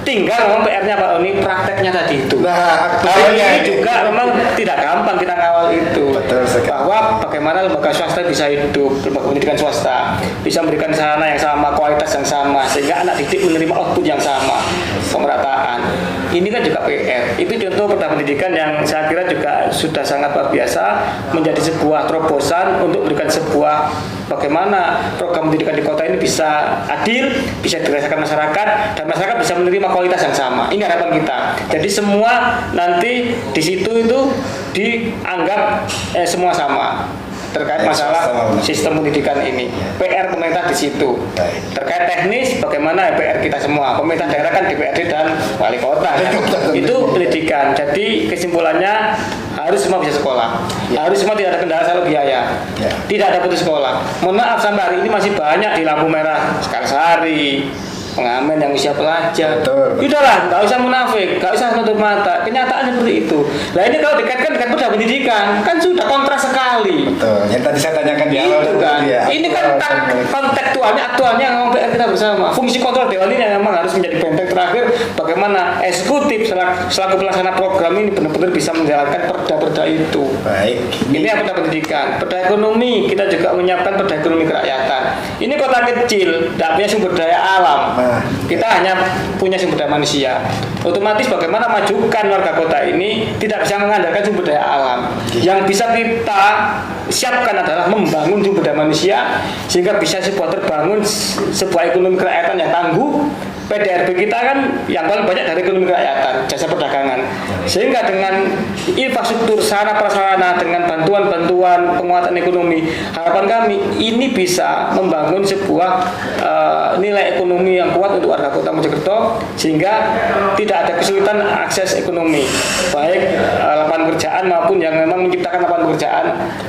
Tinggal memang PR-nya Pak Oni, prakteknya tadi itu. Nah, Hari ini juga memang tidak gampang kita ngawal itu. Betul sekali. Bahwa bagaimana lembaga swasta bisa hidup, lembaga pendidikan swasta bisa memberikan sarana yang sama, kualitas yang sama, sehingga anak didik menerima output yang sama, pemerataan. Ini kan juga PR. Itu contoh peta pendidikan yang saya kira juga sudah sangat luar biasa, menjadi sebuah terobosan untuk memberikan sebuah bagaimana program pendidikan di kota ini bisa adil, bisa dirasakan masyarakat, dan masyarakat bisa menerima kualitas yang sama. Ini harapan kita. Jadi semua nanti di situ itu dianggap semua sama terkait masalah sistem pendidikan ini. PR pemerintah di situ. Terkait teknis, bagaimana PR kita semua. Pemerintah daerah kan DPRD dan wali kota. Itu pendidikan. Jadi kesimpulannya harus semua bisa sekolah. Harus semua tidak ada kendala soal biaya. Tidak ada putus sekolah. Mohon maaf sampai hari ini masih banyak di lampu merah Sekarsari, pengamen yang usia pelajar. Udahlah, nggak usah munafik, nggak usah nutup mata. Kenyataan seperti itu. Nah ini kalau dikaitkan dengan peta pendidikan, kan sudah kontras sekali. Betul. Yang tadi saya tanyakan di awal itu kan. ya. Ini kan kontekstualnya, aktualnya memang PR kita bersama. Fungsi kontrol dewan ini yang memang harus menjadi benteng terakhir. Bagaimana eksekutif selaku pelaksana program ini benar-benar bisa menjalankan perda-perda itu. Baik. Ini yang peta pendidikan, peta ekonomi. Kita juga menyiapkan peta ekonomi kerakyatan. Ini kota kecil, tidak punya sumber daya alam. Kita hanya punya sumber daya manusia. Otomatis bagaimana majukan warga kota ini tidak bisa mengandalkan sumber daya alam. Yang bisa kita siapkan adalah membangun sumber daya manusia sehingga bisa terbangun sebuah ekonomi kerakyatan yang tangguh. PDRB kita kan yang paling banyak dari ekonomi kerakyatan, jasa perdagangan. Sehingga dengan infrastruktur sarana prasarana, dengan bantuan-bantuan penguatan ekonomi, harapan kami ini bisa membangun sebuah nilai ekonomi yang kuat untuk warga kota Mojokerto, sehingga tidak ada kesulitan akses ekonomi, baik lapangan pekerjaan maupun yang memang menciptakan lapangan pekerjaan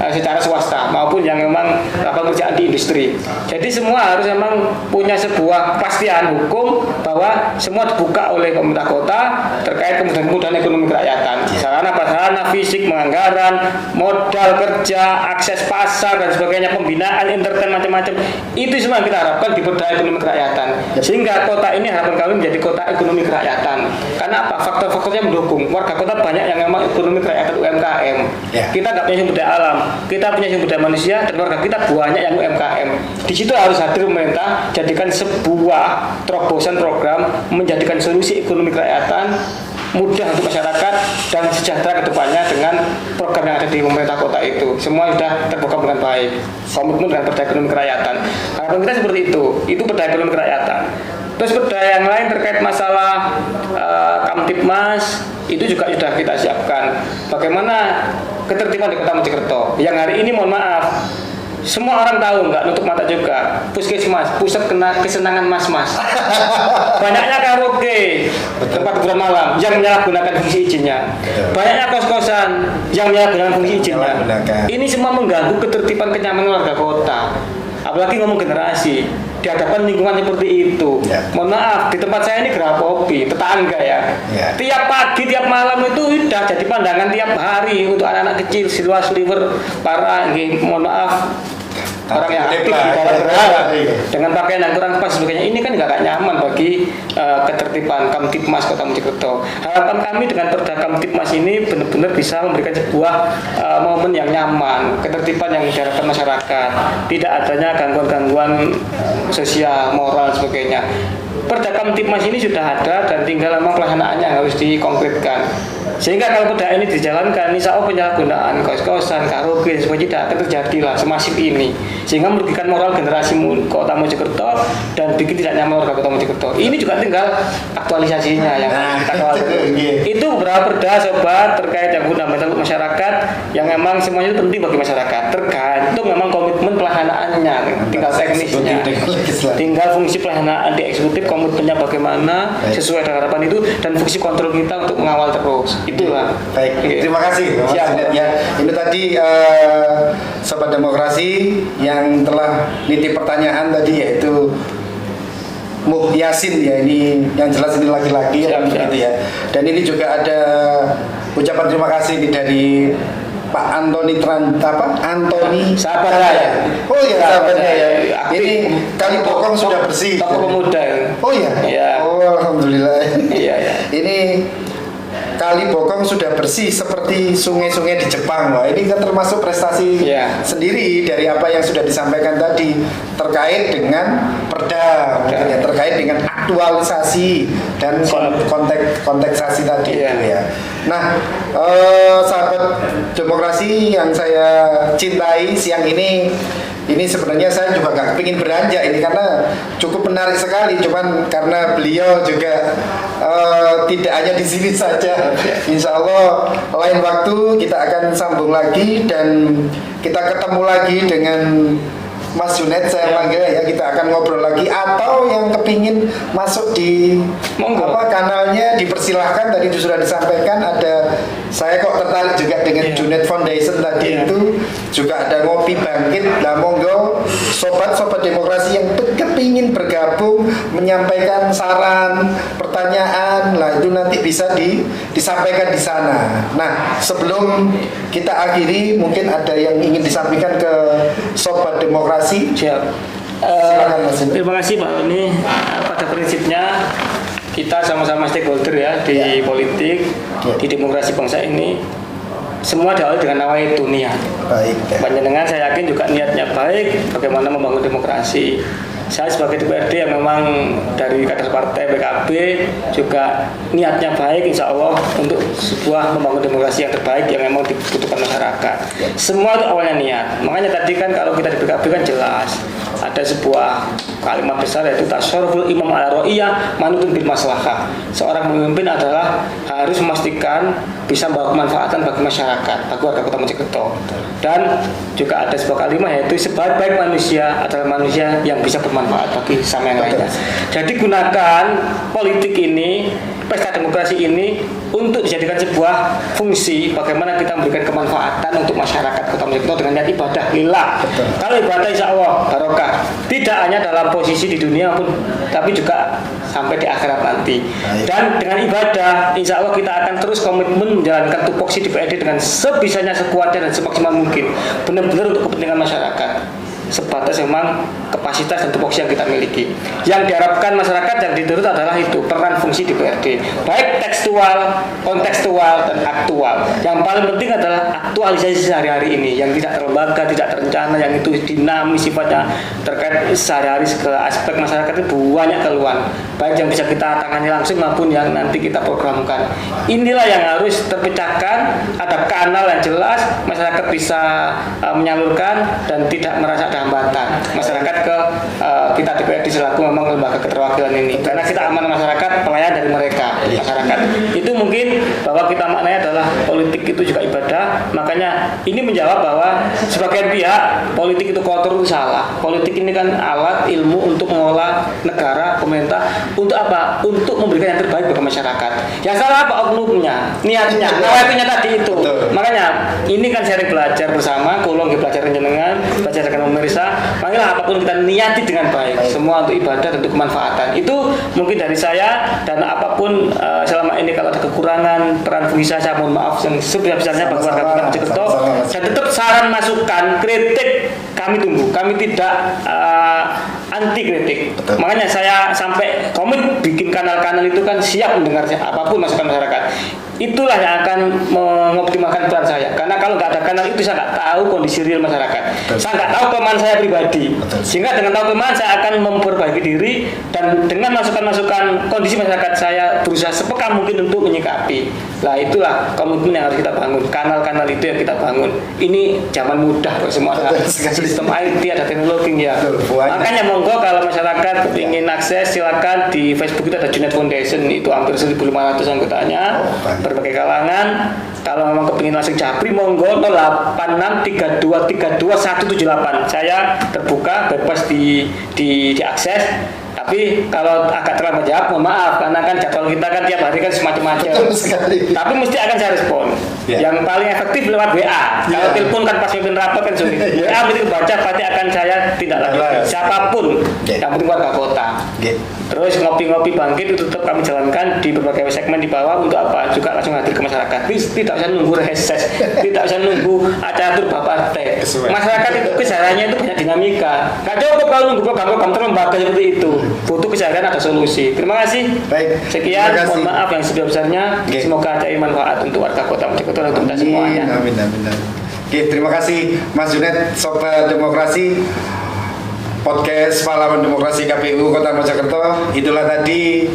secara swasta, maupun yang memang lapangan pekerjaan di industri. Jadi semua harus memang punya sebuah kepastian hukum bahwa semua dibuka oleh pemerintah kota terkait kemudahan ekonomi kerakyatan, sarana prasarana, fisik, penganggaran, modal kerja, akses pasar dan sebagainya, pembinaan, entertain, macam-macam. Itu semua yang kita harapkan di perda ekonomi kerakyatan. Sehingga kota ini harapan kami menjadi kota ekonomi kerakyatan. Karena apa? Faktor-faktornya mendukung. Warga kota banyak yang memang ekonomi kerakyatan UMKM. Kita nggak punya sumber daya alam, kita punya sumber daya manusia, dan warga kita banyak yang UMKM. Di situ harus hadir pemerintah, jadikan sebuah terobosan program, menjadikan solusi ekonomi kerakyatan mudah untuk masyarakat dan sejahtera ke depannya dengan program yang ada di pemerintah kota itu. Semua sudah terprogram dengan baik, komitmen dengan perda ekonomi kerakyatan. Harapan kita seperti itu perda ekonomi kerakyatan. Terus perda yang lain terkait masalah Kamtipmas itu juga sudah kita siapkan. Bagaimana ketertiban di kota Mojokerto yang hari ini mohon maaf semua orang tahu, nggak nutup mata juga. Puskesmas, pusat kesenangan mas-mas. Banyaknya karaoke, tempat hiburan malam yang menyalahgunakan fungsi izinnya. Banyaknya kos-kosan yang menyalahgunakan fungsi izinnya. Ini semua mengganggu ketertiban kenyamanan warga kota. Apalagi ngomong generasi di hadapan lingkungan seperti itu. Mohon maaf, di tempat saya ini Gerah Kopi, tetangga ya. Tiap pagi, tiap malam itu sudah jadi pandangan tiap hari untuk anak-anak kecil, sliver, para, mohon maaf, orang yang aktif di dalam berhala dengan pakaian yang kurang pas sebagainya, ini kan nggak nyaman bagi ketertiban Kamtipmas Kota Mojokerto. Harapan kami dengan perda Kamtipmas ini benar-benar bisa memberikan sebuah momen yang nyaman, ketertiban yang diharapkan masyarakat, tidak adanya gangguan-gangguan sosial, moral sebagainya. Perda Kamtipmas ini sudah ada dan tinggal memang pelaksanaannya yang harus dikonkretkan. Sehingga kalau perda ini dijalankan, insya Allah penyalahgunaan kos-kosan, karaoke, semua tidak akan terjadi lah semasif ini, sehingga merugikan moral generasi kota Mojokerto dan bikin tidak nyaman warga kota Mojokerto. Ini juga tinggal aktualisasinya yang kita kawal. Itu beberapa perda sobat terkait yang fundamental untuk masyarakat yang memang semuanya itu penting bagi masyarakat, tergantung memang komitmen pelaksanaan pelaksanaannya, tinggal teknisnya. Tinggal fungsi pelaksanaan di eksekutif, komitmennya bagaimana sesuai dengan harapan itu, dan fungsi kontrol kita untuk mengawal terus. Itulah. Baik, terima kasih Mas Junet ya. Ini tadi Sobat Demokrasi yang telah nitip pertanyaan tadi, yaitu Yasin ya, ini yang jelas ini laki-laki ya, begitu ya. Dan ini juga ada ucapan terima kasih nih dari Pak Antoni Antoni sahabat saya. Oh iya, sahabatnya ya. Aktif. Ini kali bokong sudah bersih. Tokoh pemuda. Oh iya. Iya. Oh alhamdulillah. Iya ya. Ini kali bokong sudah bersih seperti sungai-sungai di Jepang. Wah, ini kan termasuk prestasi sendiri dari apa yang sudah disampaikan tadi terkait dengan perda, ya, terkait dengan aktualisasi dan konteksasi tadi itu ya. Nah, sahabat demokrasi yang saya cintai, siang ini sebenarnya saya juga nggak kepingin beranjak ini karena cukup menarik sekali, cuman karena beliau juga tidak hanya di sini saja. Insya Allah lain waktu kita akan sambung lagi dan kita ketemu lagi dengan Mas Junet, saya panggil ya, kita akan ngobrol lagi, atau yang kepingin masuk di kanalnya dipersilahkan. Tadi sudah disampaikan ada, saya kok tertarik juga dengan Junet Foundation tadi itu juga ada ngopi bangkit. Nah monggo sobat-sobat demokrasi yang kepingin bergabung menyampaikan saran, pertanyaan, lah itu nanti bisa disampaikan di sana. Nah sebelum kita akhiri, mungkin ada yang ingin disampaikan ke sobat demokrasi. Siap. Terima kasih Pak Roni. Pada prinsipnya kita sama-sama stakeholder ya di politik, di demokrasi bangsa ini. Semua diawali dengan nawaitu niat. Baik. Panjenengan saya yakin juga niatnya baik, bagaimana membangun demokrasi. Saya sebagai DPRD yang memang dari kader partai PKB juga niatnya baik, insya Allah untuk sebuah membangun demokrasi yang terbaik yang memang dibutuhkan masyarakat. Semua itu awalnya niat. Makanya tadi kan kalau kita di PKB kan jelas ada sebuah kalimat besar, yaitu tasyarruful imam ala ra'iyah manutun bil maslahah. Seorang pemimpin adalah harus memastikan bisa membawa kemanfaatan bagi masyarakat, bagi warga Kota Mojokerto. Dan juga ada sebuah kalimat, yaitu sebaik-baik manusia adalah manusia yang bisa bermanfaat bagi sama yang lainnya. Jadi gunakan politik ini, pesta demokrasi ini untuk dijadikan sebuah fungsi bagaimana kita memberikan kemanfaatan untuk masyarakat Kota Mojokerto dengan niat ibadah lillah. Kalau ibadah insya Allah barokah, tidak hanya dalam posisi di dunia pun, tapi juga sampai di akhirat nanti. Dan dengan ibadah insya Allah kita akan terus komitmen menjalankan tupoksi DPRD dengan sebisanya, sekuatnya dan semaksimal mungkin, benar-benar untuk kepentingan masyarakat, sebatas memang kapasitas dan tupoksi yang kita miliki. Yang diharapkan masyarakat yang dituntut adalah itu peran fungsi DPRD, baik tekstual, kontekstual, dan aktual. Yang paling penting adalah aktualisasi sehari-hari ini, yang tidak terlembaga, tidak terencana, yang itu dinamis sifatnya, terkait sehari-hari segala aspek masyarakat itu banyak keluhan, baik yang bisa kita tangani langsung maupun yang nanti kita programkan. Inilah yang harus terpecahkan, ada kanal yang jelas, masyarakat bisa menyalurkan dan tidak merasa ada hambatan masyarakat ke kita DPRD selaku memang lembaga keterwakilan ini, karena kita amanah masyarakat, pelayan dari mereka masyarakat. Itu mungkin bahwa kita maknanya adalah politik itu juga ibadah. Makanya ini menjawab bahwa sebagian pihak politik itu kotor, itu salah. Politik ini kan alat ilmu untuk mengolah negara, pemerintah, untuk apa? Untuk memberikan yang terbaik bagi masyarakat. Yang salah apa? Oknumnya, niatnya, nawainya tadi itu. Makanya ini kan sering belajar bersama, kulong belajar jenengan, belajar dengan pemirsa. Makanya apapun kita niati dengan baik, semua untuk ibadah dan untuk kemanfaatan. Itu mungkin dari saya, dan apapun selama ini kalau ada kekurangan peran fungsi saya mohon maaf yang sebesar-besarnya bagi warga Kota Mojokerto. Dan tetap saran, masukan, kritik kami tunggu. Kami tidak anti kritik. Makanya saya sampai komit bikin kanal-kanal itu kan siap mendengar apapun masukan masyarakat. Itulah yang akan mengoptimalkan peran saya. Karena kalau nggak ada kanal itu, saya nggak tahu kondisi real masyarakat. Saya nggak tahu kelemahan saya pribadi. Sehingga dengan tahu kelemahan, saya akan memperbaiki diri, dan dengan masukan-masukan kondisi masyarakat, saya berusaha sepeka mungkin untuk menyikapi. Nah itulah komitmen yang harus kita bangun. Kanal-kanal itu yang kita bangun. Ini zaman mudah kok, semua ada sistem IT, ada teknologi ya. Makanya monggo kalau masyarakat ingin akses, silakan di Facebook kita ada Junet Foundation, itu hampir 1.500 anggotanya, berbagai kalangan. Kalau memang kepingin langsung japri, monggo 08632323178. Saya terbuka, bebas diakses. Tapi kalau agak terlambat jawab, mohon maaf, karena kan jadwal kita kan tiap hari kan semacam-macam. Betul sekali. Tapi mesti akan saya respon. Ya. Yang paling efektif lewat WA. Kalau telepon kan pas mimpin rapat kan sulit. WA mesti baca, pasti akan saya tindak lanjut. Siapapun, yang penting warga kota. Terus ngopi-ngopi bangkit itu tetap kami jalankan di berbagai segmen di bawah untuk apa? Juga langsung hadir ke masyarakat. Tidak usah nunggu reses, tidak usah nunggu acara tur bapak teh. Masyarakat itu kesadarannya itu banyak dinamika. Nggak cukup kalau nunggu program-program lembaga seperti itu. Butuh kesadaran, ada solusi. Terima kasih. Baik. Sekian. Terima kasih. Mohon maaf yang sebesar-besarnya. Semoga ada manfaat untuk warga kota Mojokerto dan untuk kita semuanya. Amin. Oke, terima kasih Mas Junet, Sobat Demokrasi. Podcast Pahlawan Demokrasi KPU Kota Mojokerto. Itulah tadi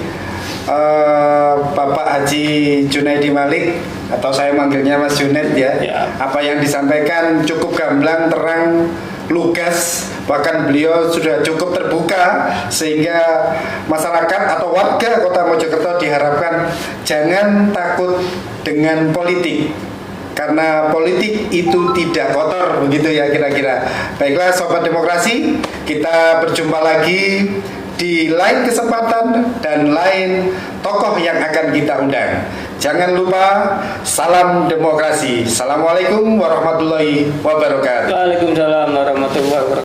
Bapak Haji Junaidi Malik, atau saya manggilnya Mas Junet ya. Apa yang disampaikan cukup gamblang, terang, lugas, bahkan beliau sudah cukup terbuka sehingga masyarakat atau warga Kota Mojokerto diharapkan jangan takut dengan politik, karena politik itu tidak kotor, begitu ya kira-kira. Baiklah Sobat Demokrasi, kita berjumpa lagi di lain kesempatan dan lain tokoh yang akan kita undang. Jangan lupa, salam demokrasi. Assalamualaikum warahmatullahi wabarakatuh. Waalaikumsalam warahmatullahi wabarakatuh.